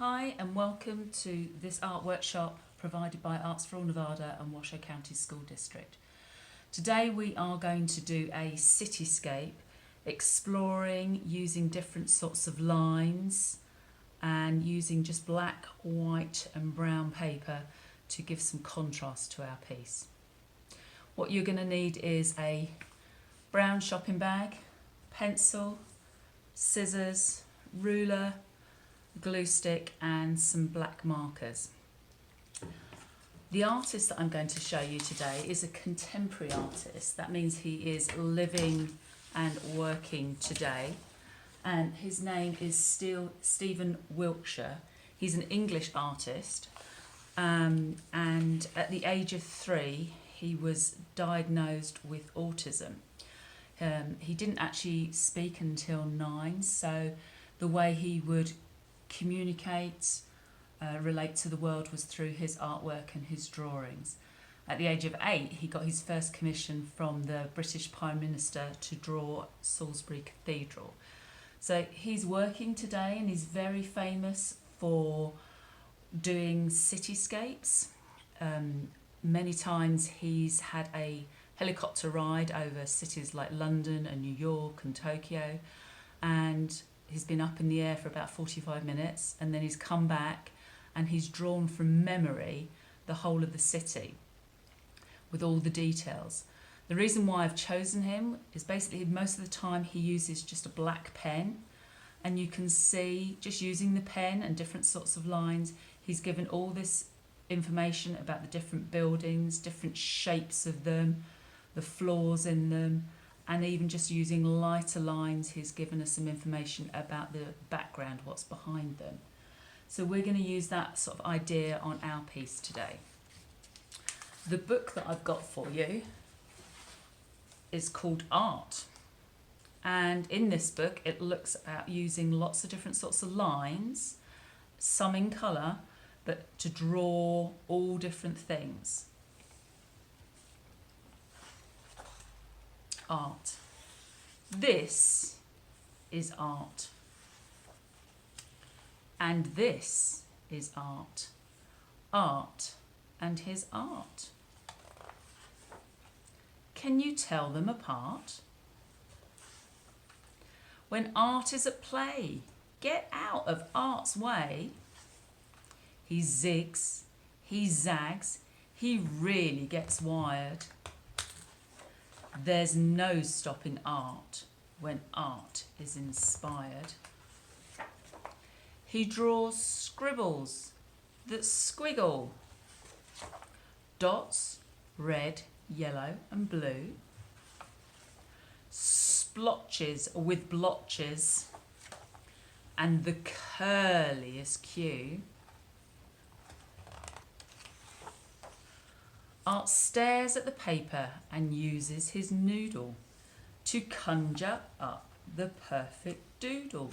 Hi and welcome to this art workshop provided by Arts for All Nevada and Washoe County School District. Today we are going to do a cityscape exploring using different sorts of lines and using just black, white and brown paper to give some contrast to our piece. What you're going to need is a brown shopping bag, pencil, scissors, ruler, glue stick and some black markers. The artist that I'm going to show you today is a contemporary artist. That means he is living and working today, and his name is Stephen Wiltshire. He's an English artist, and at the age of 3 he was diagnosed with autism. He didn't actually speak until 9, so the way he would communicate, relate to the world was through his artwork and his drawings. At the age of 8 he got his first commission from the British Prime Minister to draw Salisbury Cathedral. So he's working today and he's very famous for doing cityscapes. Many times he's had a helicopter ride over cities like London and New York and Tokyo, and he's been up in the air for about 45 minutes and then he's come back and he's drawn from memory the whole of the city with all the details. The reason why I've chosen him is basically most of the time he uses just a black pen, and you can see just using the pen and different sorts of lines, he's given all this information about the different buildings, different shapes of them, the floors in them, and even just using lighter lines he's given us some information about the background, what's behind them. So we're going to use that sort of idea on our piece today. The book that I've got for you is called Art, and in this book it looks at using lots of different sorts of lines, some in colour, but to draw all different things. Art. This is art. And this is art. Art and his art. Can you tell them apart? When art is at play, get out of art's way. He zigs, he zags, he really gets wired. There's no stopping art when art is inspired. He draws scribbles that squiggle. Dots, red, yellow and blue. Splotches with blotches and the curliest cue. Art stares at the paper and uses his noodle to conjure up the perfect doodle.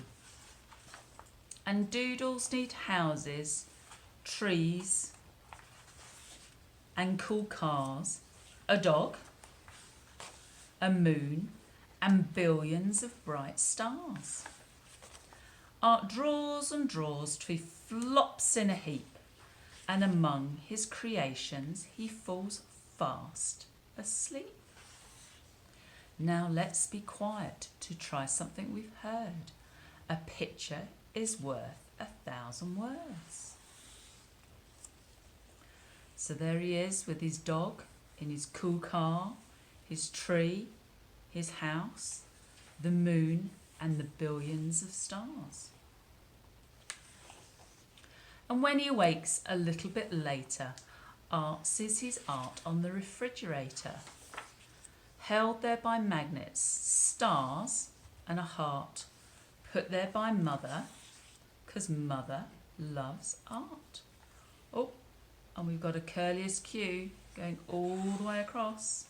And doodles need houses, trees and cool cars, a dog, a moon and billions of bright stars. Art draws and draws till he flops in a heap, and among his creations he falls fast asleep. Now let's be quiet to try something we've heard. A picture is worth 1,000 words. So there he is with his dog, in his cool car, his tree, his house, the moon and the billions of stars. And when he awakes a little bit later, Art sees his art on the refrigerator, held there by magnets, stars and a heart, put there by Mother, 'cause Mother loves art. Oh, and we've got a curliest cue going all the way across.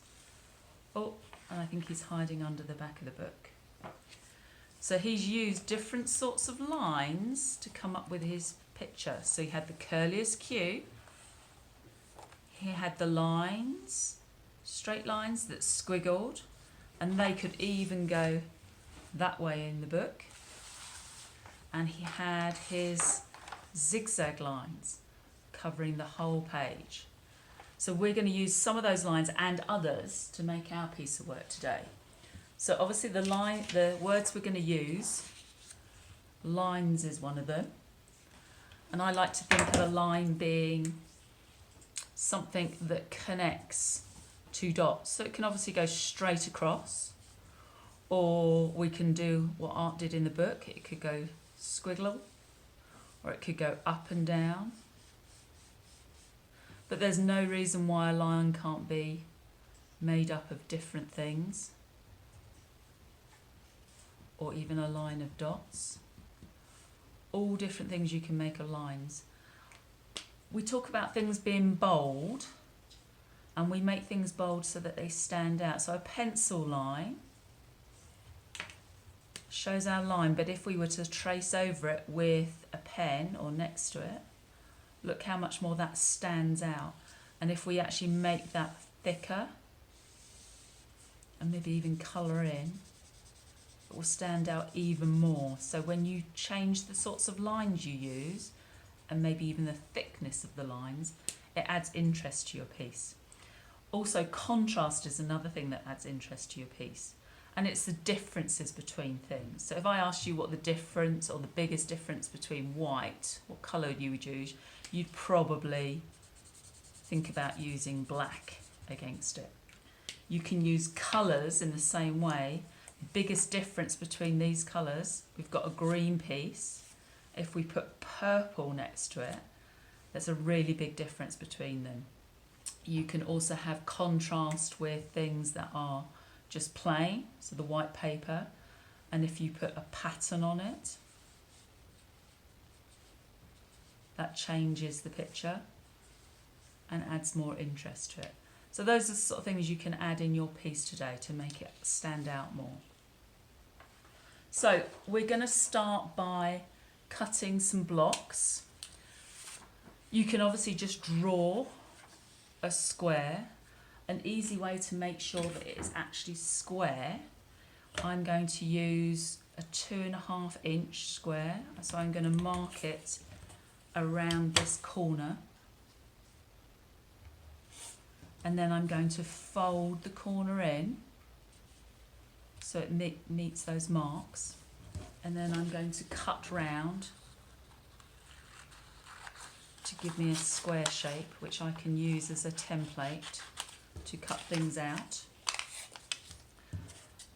Oh, and I think he's hiding under the back of the book. So he's used different sorts of lines to come up with his picture. So he had the curliest cue, he had the lines, straight lines that squiggled, and they could even go that way in the book. And he had his zigzag lines covering the whole page. So we're going to use some of those lines and others to make our piece of work today. So obviously the words we're going to use, lines is one of them. And I like to think of a line being something that connects two dots. So it can obviously go straight across, or we can do what Art did in the book. It could go squiggle, or it could go up and down. But there's no reason why a line can't be made up of different things, or even a line of dots. All different things you can make of lines. We talk about things being bold, and we make things bold so that they stand out. So a pencil line shows our line, but if we were to trace over it with a pen or next to it, look how much more that stands out. And if we actually make that thicker and maybe even colour in, it will stand out even more. So when you change the sorts of lines you use, and maybe even the thickness of the lines, it adds interest to your piece. Also, contrast is another thing that adds interest to your piece. And it's the differences between things. So if I asked you what the difference or the biggest difference between white, what colour you would use, you'd probably think about using black against it. You can use colours in the same way. The biggest difference between these colours, we've got a green piece. If we put purple next to it, there's a really big difference between them. You can also have contrast with things that are just plain, so the white paper, and if you put a pattern on it, that changes the picture and adds more interest to it. So those are the sort of things you can add in your piece today to make it stand out more. So we're going to start by cutting some blocks. You can obviously just draw a square. An easy way to make sure that it is actually square, I'm going to use a 2.5 inch square. So I'm going to mark it around this corner, and then I'm going to fold the corner in so it meets those marks, and then I'm going to cut round to give me a square shape, which I can use as a template to cut things out.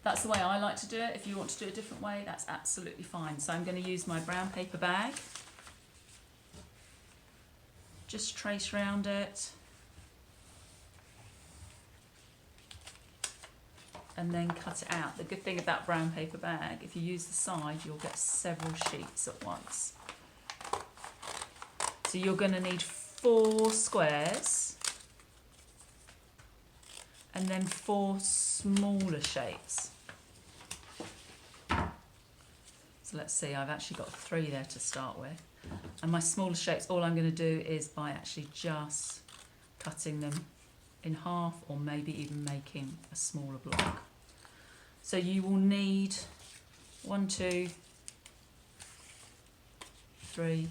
That's the way I like to do it. If you want to do it a different way, that's absolutely fine. So I'm going to use my brown paper bag, just trace round it, and then cut it out. The good thing about brown paper bag, if you use the side, you'll get several sheets at once. So you're going to need 4 squares and then 4 smaller shapes. So let's see, I've actually got 3 there to start with. And my smaller shapes, all I'm going to do is by actually just cutting them in half, or maybe even making a smaller block. So you will need 1, 2, 3,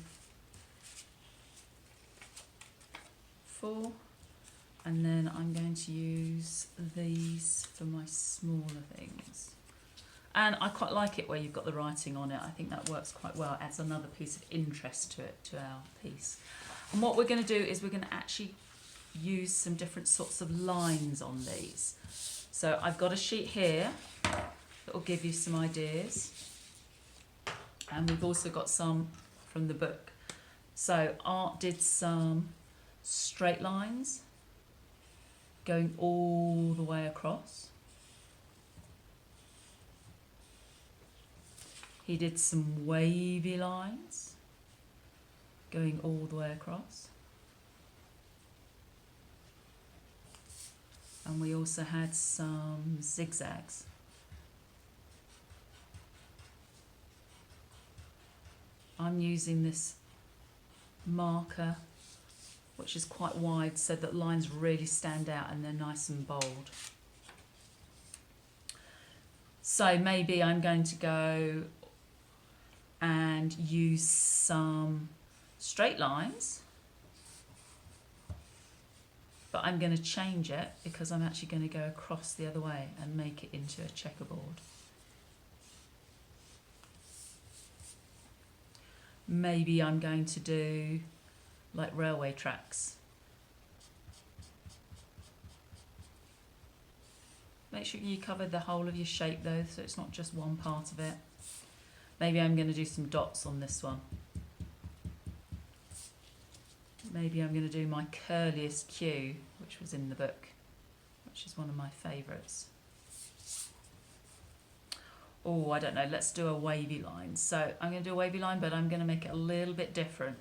4, and then I'm going to use these for my smaller things. And I quite like it where you've got the writing on it. I think that works quite well. It adds another piece of interest to it, to our piece. And what we're going to do is we're going to actually use some different sorts of lines on these. So I've got a sheet here that will give you some ideas. And we've also got some from the book. So Art did some straight lines going all the way across. He did some wavy lines going all the way across. And we also had some zigzags. I'm using this marker, which is quite wide, so that lines really stand out and they're nice and bold. So maybe I'm going to go and use some straight lines, but I'm going to change it because I'm actually going to go across the other way and make it into a checkerboard. Maybe I'm going to do like railway tracks. Make sure you cover the whole of your shape though, so it's not just one part of it. Maybe I'm going to do some dots on this one. Maybe I'm going to do my curliest Q, which was in the book, which is one of my favourites. Oh, I don't know, let's do a wavy line. So I'm going to do a wavy line, but I'm going to make it a little bit different.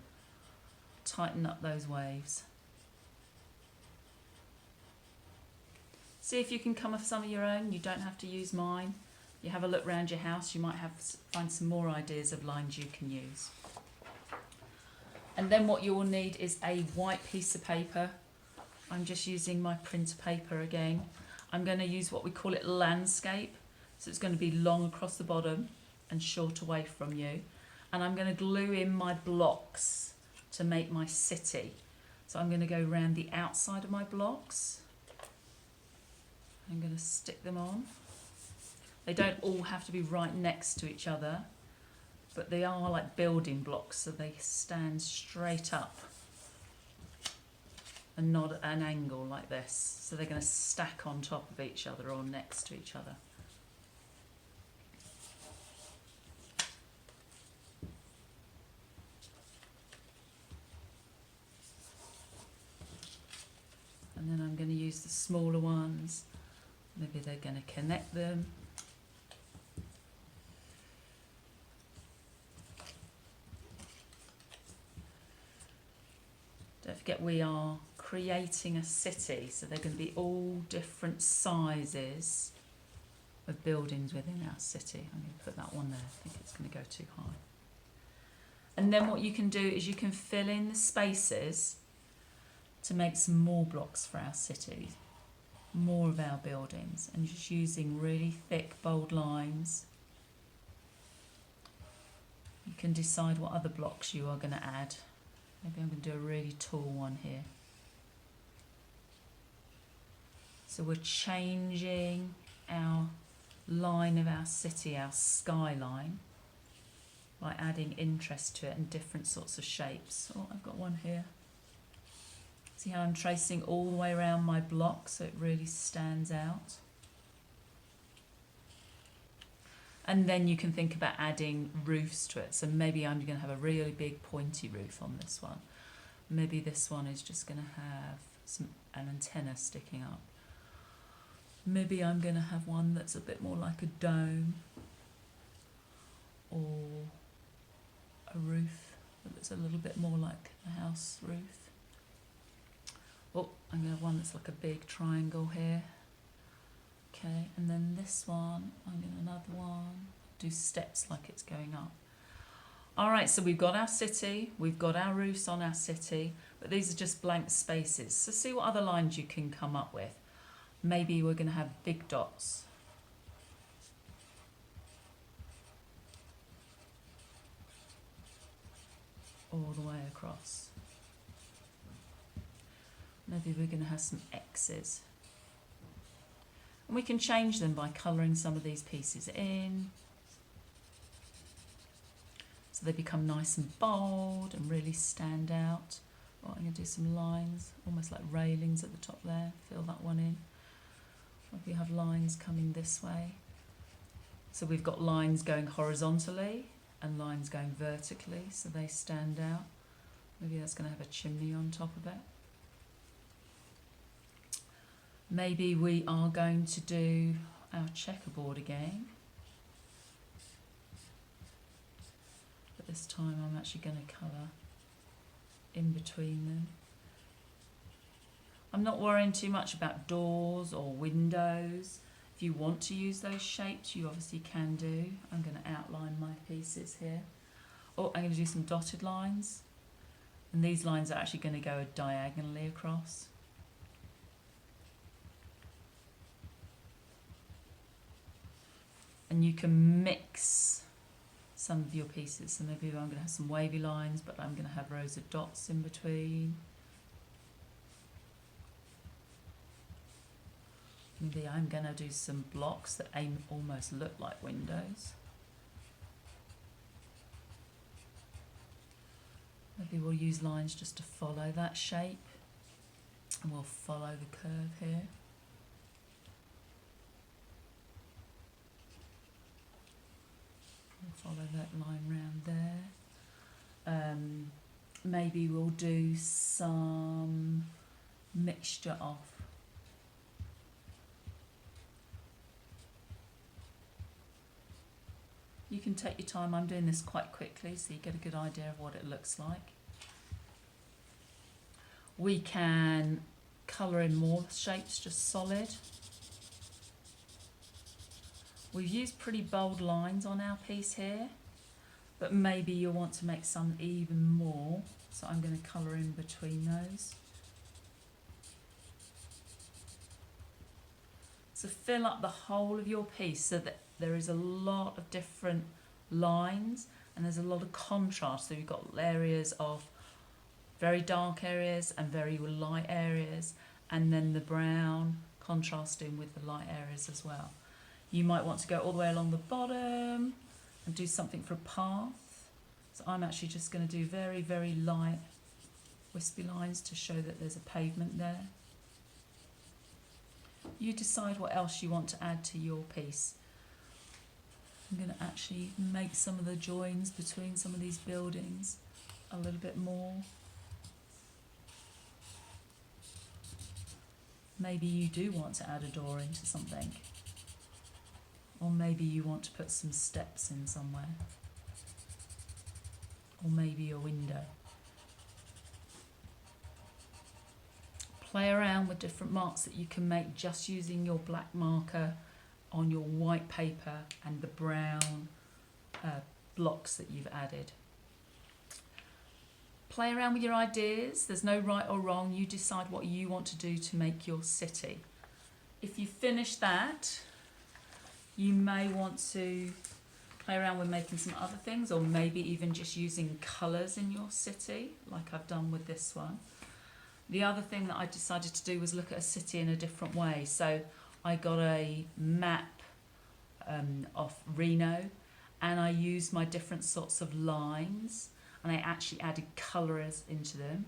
Tighten up those waves. See if you can come up with some of your own. You don't have to use mine. You have a look around your house, you might find some more ideas of lines you can use. And then what you will need is a white piece of paper. I'm just using my printer paper again. I'm going to use what we call it landscape. So it's going to be long across the bottom and short away from you. And I'm going to glue in my blocks to make my city. So I'm going to go around the outside of my blocks. I'm going to stick them on. They don't all have to be right next to each other, but they are like building blocks, so they stand straight up and not at an angle like this. So they're going to stack on top of each other or next to each other. And then I'm going to use the smaller ones. Maybe they're going to connect them. Don't forget we are creating a city, so they're going to be all different sizes of buildings within our city. I'm going to put that one there, I think it's going to go too high. And then what you can do is you can fill in the spaces to make some more blocks for our city, more of our buildings, and just using really thick, bold lines. You can decide what other blocks you are going to add. Maybe I'm going to do a really tall one here. So we're changing our line of our city, our skyline, by adding interest to it and different sorts of shapes. Oh, I've got one here. See how I'm tracing all the way around my block so it really stands out. And then you can think about adding roofs to it. So maybe I'm going to have a really big pointy roof on this one. Maybe this one is just going to have an antenna sticking up. Maybe I'm going to have one that's a bit more like a dome, or a roof that's a little bit more like a house roof. Oh, I'm going to have one that's like a big triangle here. Okay, and then this one, I'm going to another one, do steps like it's going up. All right, so we've got our city, we've got our roofs on our city, but these are just blank spaces. So see what other lines you can come up with. Maybe we're going to have big dots. All the way across. Maybe we're going to have some X's. And we can change them by colouring some of these pieces in. So they become nice and bold and really stand out. Oh, I'm going to do some lines, almost like railings at the top there. Fill that one in. Maybe have lines coming this way. So we've got lines going horizontally and lines going vertically, so they stand out. Maybe that's going to have a chimney on top of it. Maybe we are going to do our checkerboard again. But this time I'm actually going to colour in between them. I'm not worrying too much about doors or windows. If you want to use those shapes, you obviously can do. I'm going to outline my pieces here. Oh, I'm going to do some dotted lines. And these lines are actually going to go diagonally across. And you can mix some of your pieces. So maybe I'm going to have some wavy lines, but I'm going to have rows of dots in between. Maybe I'm going to do some blocks that almost look like windows. Maybe we'll use lines just to follow that shape, and we'll follow the curve here. We'll follow that line round there. Maybe we'll do some mixture of You can take your time. I'm doing this quite quickly so you get a good idea of what it looks like. We can colour in more shapes, just solid. We've used pretty bold lines on our piece here, but maybe you'll want to make some even more. So I'm going to colour in between those. So fill up the whole of your piece so that there is a lot of different lines and there's a lot of contrast. So you've got areas of very dark areas and very light areas, and then the brown contrasting with the light areas as well. You might want to go all the way along the bottom and do something for a path. So I'm actually just going to do very, very light wispy lines to show that there's a pavement there. You decide what else you want to add to your piece. I'm going to actually make some of the joins between some of these buildings a little bit more. Maybe you do want to add a door into something. Or maybe you want to put some steps in somewhere. Or maybe a window. Play around with different marks that you can make just using your black marker on your white paper and the brown blocks that you've added. Play around with your ideas. There's no right or wrong. You decide what you want to do to make your city. If you finish that, you may want to play around with making some other things, or maybe even just using colours in your city, like I've done with this one. The other thing that I decided to do was look at a city in a different way. So I got a map of Reno, and I used my different sorts of lines, and I actually added colours into them,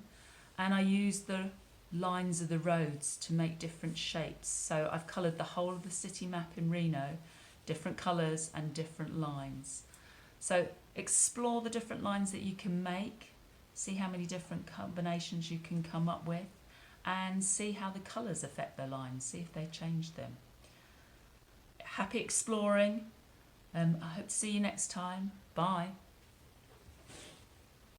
and I used the lines of the roads to make different shapes. So I've coloured the whole of the city map in Reno, different colours and different lines. So explore the different lines that you can make, see how many different combinations you can come up with, and see how the colours affect the lines, see if they change them. Happy exploring. I hope to see you next time. Bye.